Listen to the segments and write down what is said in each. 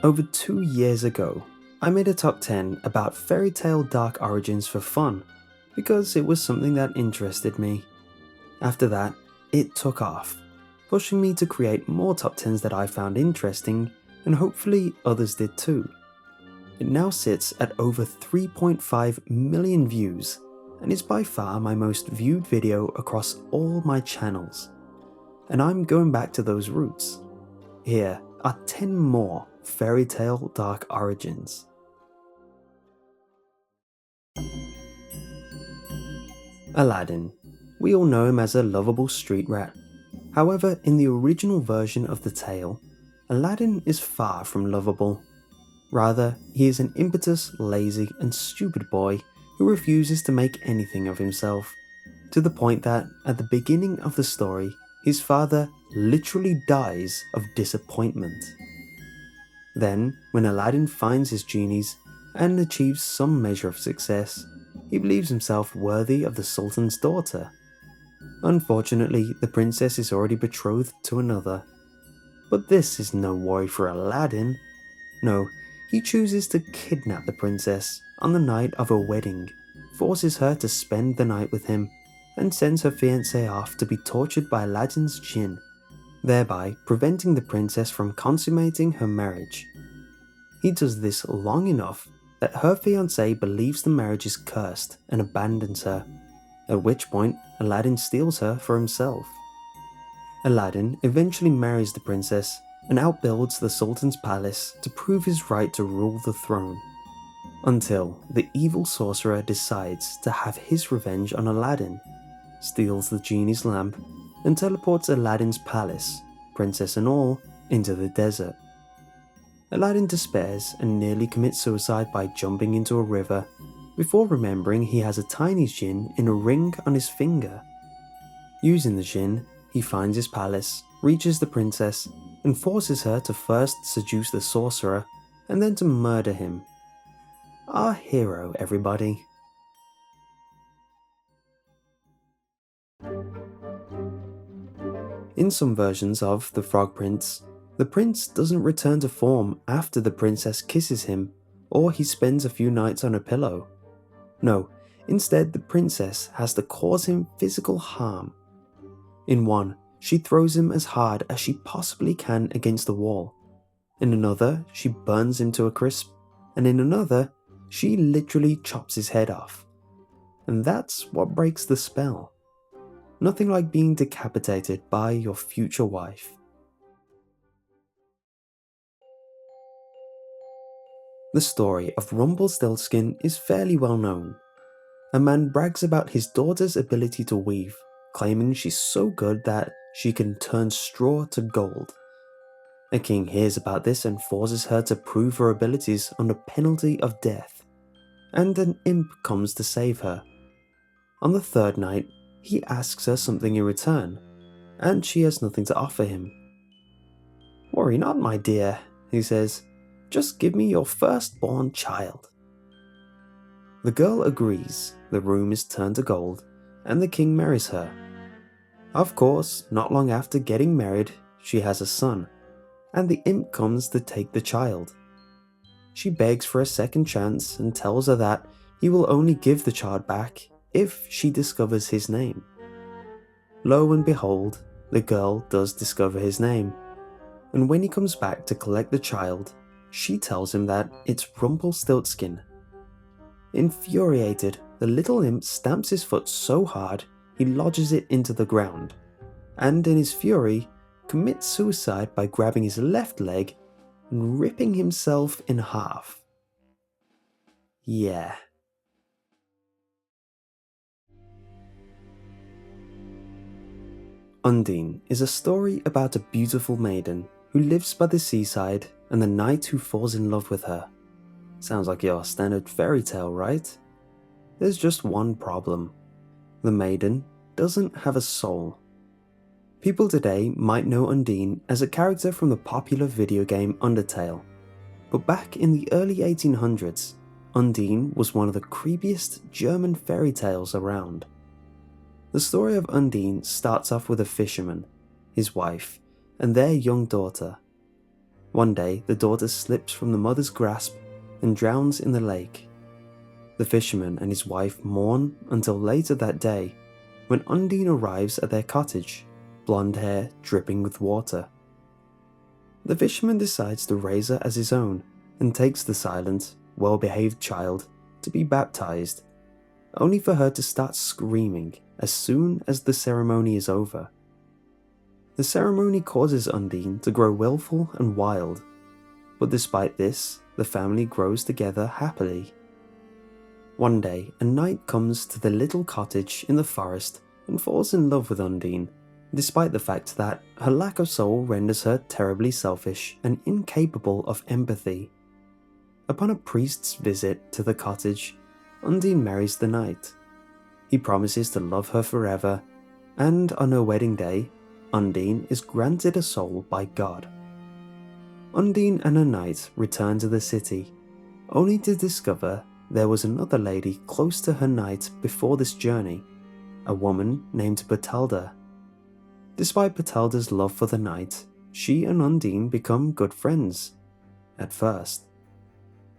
Over 2 years ago, I made a top 10 about fairy tale dark origins for fun, because it was something that interested me. After that, it took off, pushing me to create more top 10s that I found interesting, and hopefully others did too. It now sits at over 3.5 million views, and is by far my most viewed video across all my channels. And I'm going back to those roots. Here are 10 more fairy tale dark origins. Aladdin. We all know him as a lovable street rat. However, in the original version of the tale, Aladdin is far from lovable. Rather, he is an impetuous, lazy, and stupid boy who refuses to make anything of himself, to the point that, at the beginning of the story, his father literally dies of disappointment. Then, when Aladdin finds his genies and achieves some measure of success, he believes himself worthy of the Sultan's daughter. Unfortunately, the princess is already betrothed to another. But this is no worry for Aladdin. No, he chooses to kidnap the princess on the night of her wedding, forces her to spend the night with him, and sends her fiancé off to be tortured by Aladdin's jinn, thereby preventing the princess from consummating her marriage. He does this long enough that her fiancé believes the marriage is cursed and abandons her, at which point Aladdin steals her for himself. Aladdin eventually marries the princess and outbuilds the Sultan's palace to prove his right to rule the throne, until the evil sorcerer decides to have his revenge on Aladdin, steals the genie's lamp, and teleports Aladdin's palace, princess and all, into the desert. Aladdin despairs and nearly commits suicide by jumping into a river, before remembering he has a tiny djinn in a ring on his finger. Using the djinn, he finds his palace, reaches the princess, and forces her to first seduce the sorcerer and then to murder him. Our hero, everybody. In some versions of The Frog Prince, the prince doesn't return to form after the princess kisses him, or he spends a few nights on a pillow. No, instead the princess has to cause him physical harm. In one, she throws him as hard as she possibly can against the wall. In another, she burns him to a crisp, and in another, she literally chops his head off. And that's what breaks the spell. Nothing like being decapitated by your future wife. The story of Rumpelstiltskin is fairly well known. A man brags about his daughter's ability to weave, claiming she's so good that she can turn straw to gold. A king hears about this and forces her to prove her abilities under penalty of death, and an imp comes to save her. On the third night, he asks her something in return, and she has nothing to offer him. "Worry not, my dear," he says, "just give me your firstborn child." The girl agrees, the room is turned to gold, and the king marries her. Of course, not long after getting married, she has a son, and the imp comes to take the child. She begs for a second chance and tells her that he will only give the child back if she discovers his name. Lo and behold, the girl does discover his name, and when he comes back to collect the child, she tells him that it's Rumpelstiltskin. Infuriated, the little imp stamps his foot so hard he lodges it into the ground, and in his fury, commits suicide by grabbing his left leg and ripping himself in half. Yeah. Undine is a story about a beautiful maiden who lives by the seaside and the knight who falls in love with her. Sounds like your standard fairy tale, right? There's just one problem. The maiden doesn't have a soul. People today might know Undine as a character from the popular video game Undertale, but back in the early 1800s, Undine was one of the creepiest German fairy tales around. The story of Undine starts off with a fisherman, his wife, and their young daughter. One day, the daughter slips from the mother's grasp and drowns in the lake. The fisherman and his wife mourn until later that day, when Undine arrives at their cottage, blonde hair dripping with water. The fisherman decides to raise her as his own and takes the silent, well-behaved child to be baptized, only for her to start screaming as soon as the ceremony is over. The ceremony causes Undine to grow willful and wild, but despite this, the family grows together happily. One day, a knight comes to the little cottage in the forest and falls in love with Undine, despite the fact that her lack of soul renders her terribly selfish and incapable of empathy. Upon a priest's visit to the cottage, Undine marries the knight. He promises to love her forever, and on her wedding day, Undine is granted a soul by God. Undine and her knight return to the city, only to discover there was another lady close to her knight before this journey, a woman named Bertalda. Despite Bertalda's love for the knight, she and Undine become good friends, at first.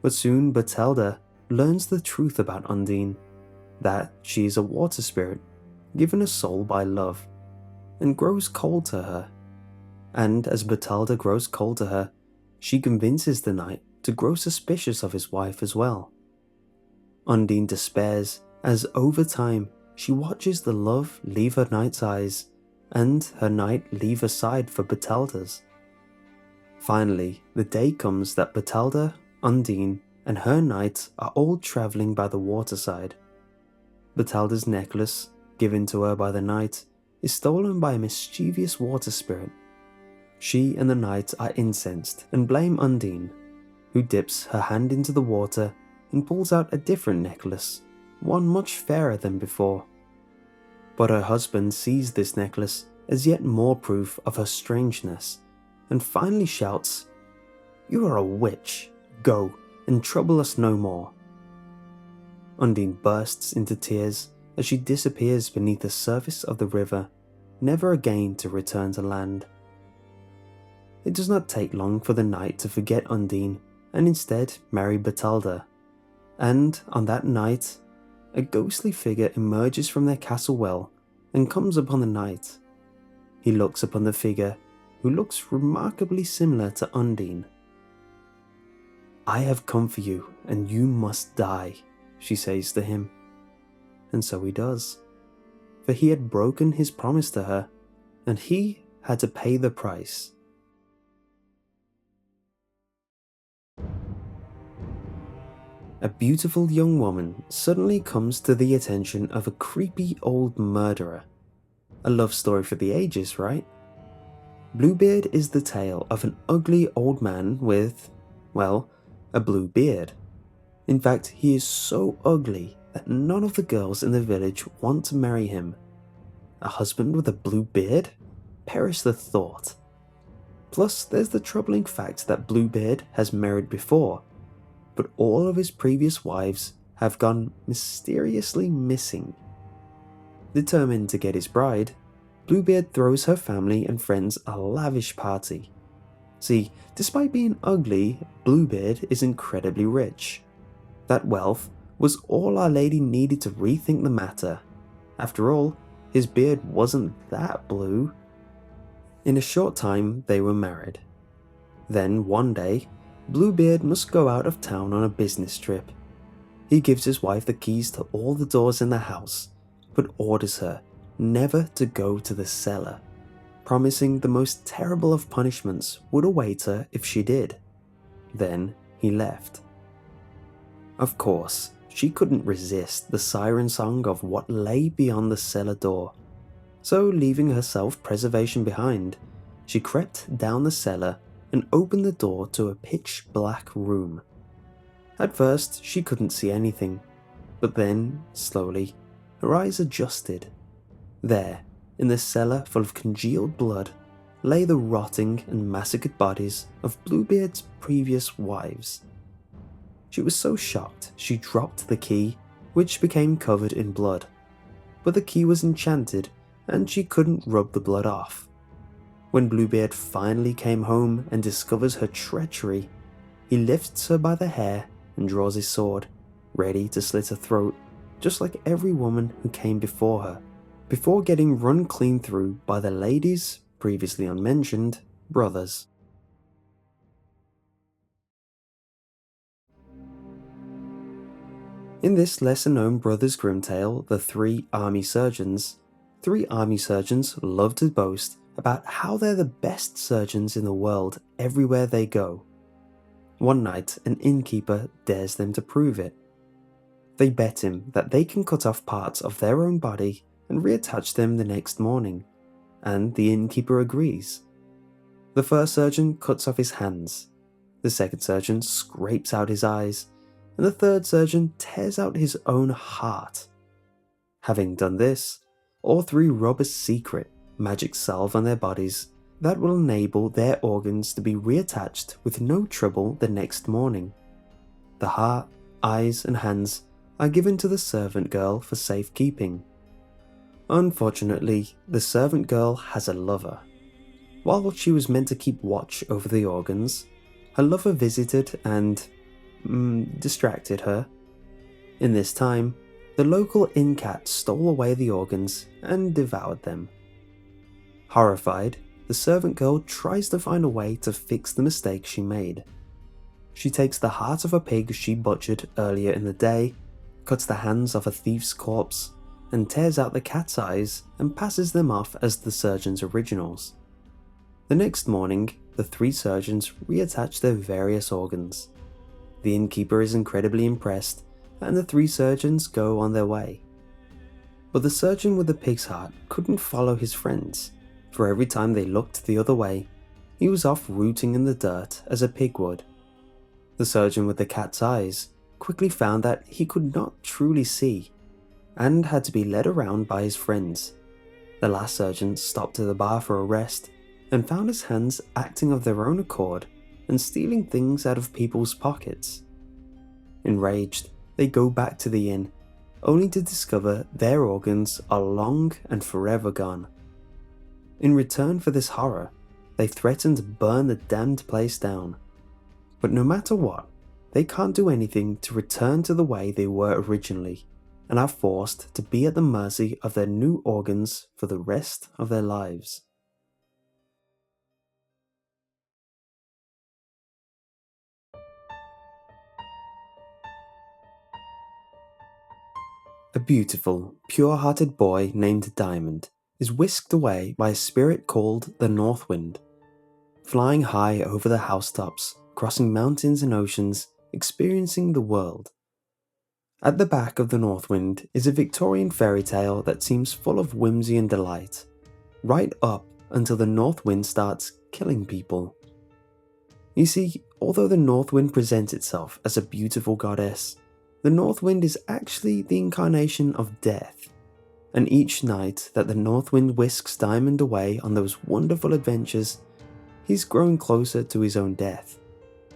But soon Bertalda learns the truth about Undine, that she is a water spirit, given a soul by love, and grows cold to her. And as Bertalda grows cold to her, she convinces the knight to grow suspicious of his wife as well. Undine despairs as over time she watches the love leave her knight's eyes and her knight leave her side for Bertalda's. Finally, the day comes that Bertalda, Undine, and her knight are all travelling by the waterside. Bertalda's necklace, given to her by the knight, is stolen by a mischievous water spirit. She and the knight are incensed and blame Undine, who dips her hand into the water and pulls out a different necklace, one much fairer than before. But her husband sees this necklace as yet more proof of her strangeness, and finally shouts, "You are a witch, go and trouble us no more." Undine bursts into tears as she disappears beneath the surface of the river, never again to return to land. It does not take long for the knight to forget Undine and instead marry Bertalda. And on that night, a ghostly figure emerges from their castle well and comes upon the knight. He looks upon the figure, who looks remarkably similar to Undine. "I have come for you, and you must die," she says to him. And so he does, for he had broken his promise to her, and he had to pay the price. A beautiful young woman suddenly comes to the attention of a creepy old murderer. A love story for the ages, right? Bluebeard is the tale of an ugly old man with, well, a blue beard. In fact, he is so ugly that none of the girls in the village want to marry him. A husband with a blue beard? Perish the thought. Plus, there's the troubling fact that Bluebeard has married before, but all of his previous wives have gone mysteriously missing. Determined to get his bride, Bluebeard throws her family and friends a lavish party. See, despite being ugly, Bluebeard is incredibly rich. That wealth was all Our Lady needed to rethink the matter. After all, his beard wasn't that blue. In a short time, they were married. Then, one day, Bluebeard must go out of town on a business trip. He gives his wife the keys to all the doors in the house, but orders her never to go to the cellar, promising the most terrible of punishments would await her if she did. Then he left. Of course, she couldn't resist the siren song of what lay beyond the cellar door, so leaving her self-preservation behind, she crept down the cellar and opened the door to a pitch-black room. At first, she couldn't see anything, but then, slowly, her eyes adjusted. There, in the cellar full of congealed blood, lay the rotting and massacred bodies of Bluebeard's previous wives. She was so shocked she dropped the key, which became covered in blood, but the key was enchanted and she couldn't rub the blood off. When Bluebeard finally came home and discovers her treachery, he lifts her by the hair and draws his sword, ready to slit her throat, just like every woman who came before her, before getting run clean through by the lady's, previously unmentioned, brothers. In this lesser-known Brothers Grimm tale, The Three Army Surgeons love to boast about how they're the best surgeons in the world everywhere they go. One night, an innkeeper dares them to prove it. They bet him that they can cut off parts of their own body and reattach them the next morning, and the innkeeper agrees. The first surgeon cuts off his hands, the second surgeon scrapes out his eyes, and the third surgeon tears out his own heart. Having done this, all three rub a secret magic salve on their bodies that will enable their organs to be reattached with no trouble the next morning. The heart, eyes, and hands are given to the servant girl for safekeeping. Unfortunately, the servant girl has a lover. While she was meant to keep watch over the organs, her lover visited and distracted her. In this time, the local inn cat stole away the organs and devoured them. Horrified, the servant girl tries to find a way to fix the mistake she made. She takes the heart of a pig she butchered earlier in the day, cuts the hands off a thief's corpse, and tears out the cat's eyes and passes them off as the surgeon's originals. The next morning, the three surgeons reattach their various organs. The innkeeper is incredibly impressed, and the three surgeons go on their way. But the surgeon with the pig's heart couldn't follow his friends, for every time they looked the other way, he was off rooting in the dirt as a pig would. The surgeon with the cat's eyes quickly found that he could not truly see, and had to be led around by his friends. The last surgeon stopped at the bar for a rest, and found his hands acting of their own accord and stealing things out of people's pockets. Enraged, they go back to the inn, only to discover their organs are long and forever gone. In return for this horror, they threaten to burn the damned place down. But no matter what, they can't do anything to return to the way they were originally, and are forced to be at the mercy of their new organs for the rest of their lives. A beautiful, pure-hearted boy named Diamond is whisked away by a spirit called the North Wind. Flying high over the housetops, crossing mountains and oceans, experiencing the world. At the back of the North Wind is a Victorian fairy tale that seems full of whimsy and delight, right up until the North Wind starts killing people. You see, although the North Wind presents itself as a beautiful goddess, the North Wind is actually the incarnation of death, and each night that the North Wind whisks Diamond away on those wonderful adventures, he's growing closer to his own death,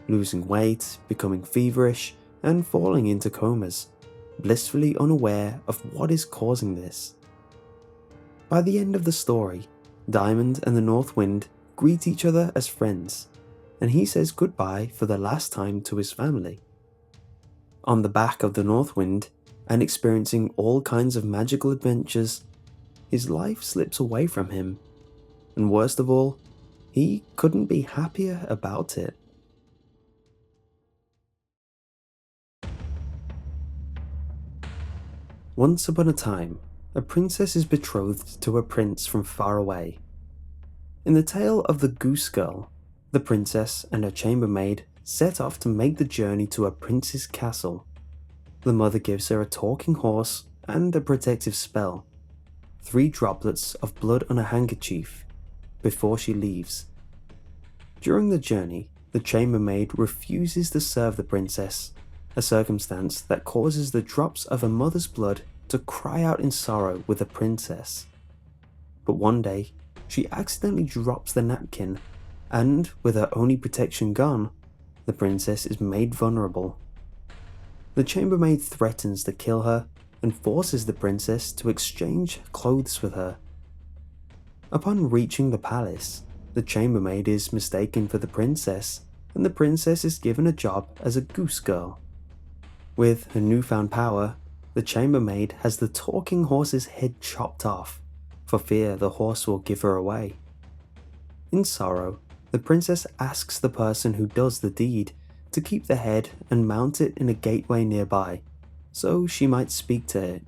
losing weight, becoming feverish, and falling into comas, blissfully unaware of what is causing this. By the end of the story, Diamond and the North Wind greet each other as friends, and he says goodbye for the last time to his family. On the back of the North Wind, and experiencing all kinds of magical adventures, his life slips away from him, and worst of all, he couldn't be happier about it. Once upon a time, a princess is betrothed to a prince from far away. In the tale of the Goose Girl, the princess and her chambermaid set off to make the journey to a prince's castle. The mother gives her a talking horse and a protective spell, 3 droplets of blood on a handkerchief, before she leaves. During the journey, the chambermaid refuses to serve the princess, a circumstance that causes the drops of her mother's blood to cry out in sorrow with the princess. But one day, she accidentally drops the napkin, and with her only protection gone, the princess is made vulnerable. The chambermaid threatens to kill her and forces the princess to exchange clothes with her. Upon reaching the palace, The chambermaid is mistaken for the princess, and the princess is given a job as a Goose Girl. With her newfound power, the chambermaid has the talking horse's head chopped off, for fear the horse will give her away. In sorrow, the princess asks the person who does the deed to keep the head and mount it in a gateway nearby, so she might speak to it.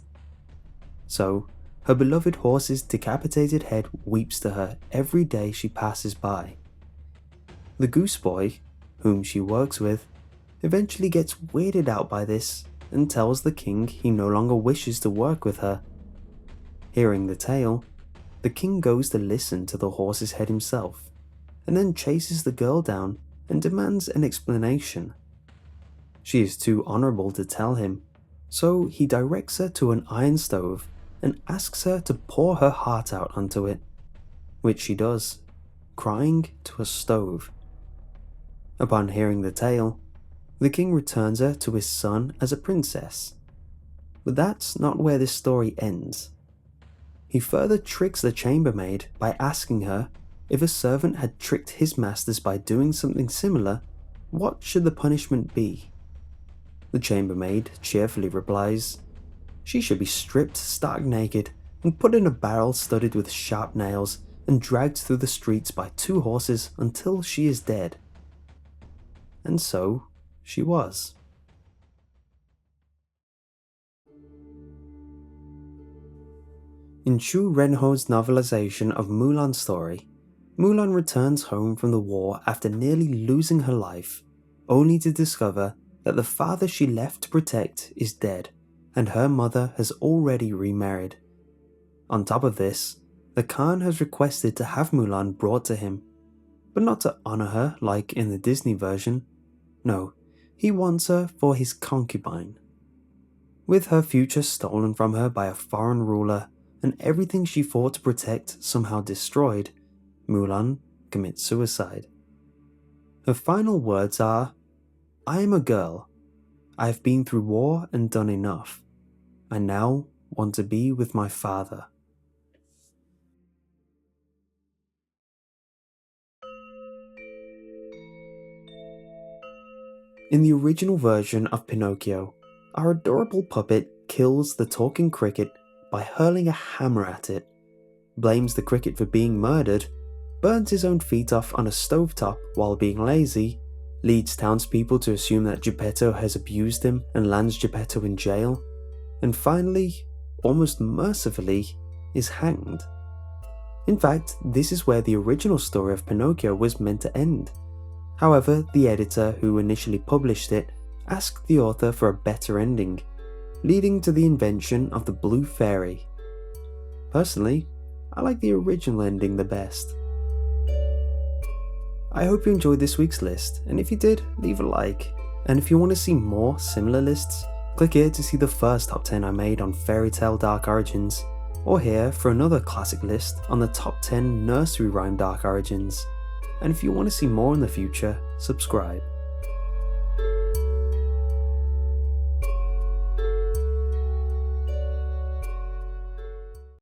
So, her beloved horse's decapitated head weeps to her every day she passes by. The goose boy, whom she works with, eventually gets weirded out by this and tells the king he no longer wishes to work with her. Hearing the tale, the king goes to listen to the horse's head himself, and then chases the girl down and demands an explanation. She is too honourable to tell him, so he directs her to an iron stove and asks her to pour her heart out onto it, which she does, crying to a stove. Upon hearing the tale, the king returns her to his son as a princess. But that's not where this story ends. He further tricks the chambermaid by asking her if a servant had tricked his masters by doing something similar, what should the punishment be? The chambermaid cheerfully replies, she should be stripped stark naked and put in a barrel studded with sharp nails and dragged through the streets by 2 horses until she is dead. And so she was. In Chu Renho's novelization of Mulan's story, Mulan returns home from the war after nearly losing her life, only to discover that the father she left to protect is dead, and her mother has already remarried. On top of this, the Khan has requested to have Mulan brought to him, but not to honour her like in the Disney version. No, he wants her for his concubine. With her future stolen from her by a foreign ruler, and everything she fought to protect somehow destroyed, Mulan commits suicide. Her final words are, I am a girl. I have been through war and done enough. I now want to be with my father. In the original version of Pinocchio, our adorable puppet kills the talking cricket by hurling a hammer at it, blames the cricket for being murdered, burns his own feet off on a stovetop while being lazy, leads townspeople to assume that Geppetto has abused him and lands Geppetto in jail, and finally, almost mercifully, is hanged. In fact, this is where the original story of Pinocchio was meant to end. However, the editor who initially published it asked the author for a better ending, leading to the invention of the Blue Fairy. Personally, I like the original ending the best. I hope you enjoyed this week's list, and if you did, leave a like. And if you want to see more similar lists, click here to see the first top 10 I made on Fairy Tale Dark Origins, or here for another classic list on the top 10 nursery rhyme Dark Origins. And if you want to see more in the future, subscribe.